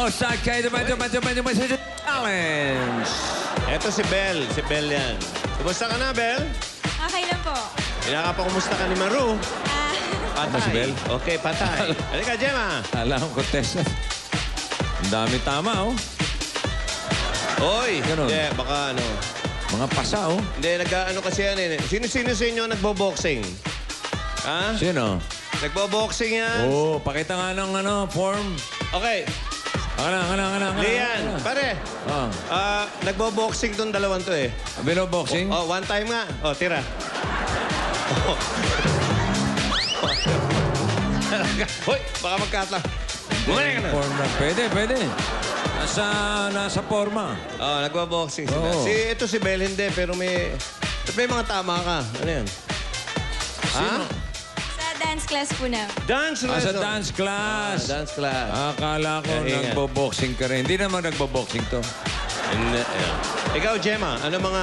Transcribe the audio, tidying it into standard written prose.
Start kayo. Challenge. Eto si Bel. Si Bel yan. Kumusta ka na, Bel? Okay lang po. Pinakapakumusta ka ni Maru. Patay. si Bel? Okay, patay. Halika, Gemma. Alam ko, Tessa. Ang dami tama, oh. Oy. Ganun. Hindi, baka ano. Mga pasa, oh. Hindi, nag-ano kasi yan eh. Sino-sino sa inyo nagbo-boxing? Ha? Sino? Nagbo-boxing yan? Oh, pakita nga ng form. Okay. Lian, pare. Oh. Nagbo-boxing tong dalawang to eh. Bino-boxing? Oh, one time nga. Oh, tira. Oh. Hoy, baka magkatla. Bumalik ka na. Form na. Pwede. Nasa forma. Oh, nagbo-boxing sila. Oo. Ito si Bel, hindi, pero may mga tama ka. Ano yan? Sino? Sa dance class po na. Dance Sa lesson. dance class. Dance class. Akala ko Ingat. nagbo-boxing ka rin. Hindi naman nagbo-boxing to. Ikaw, Gemma, ano mga...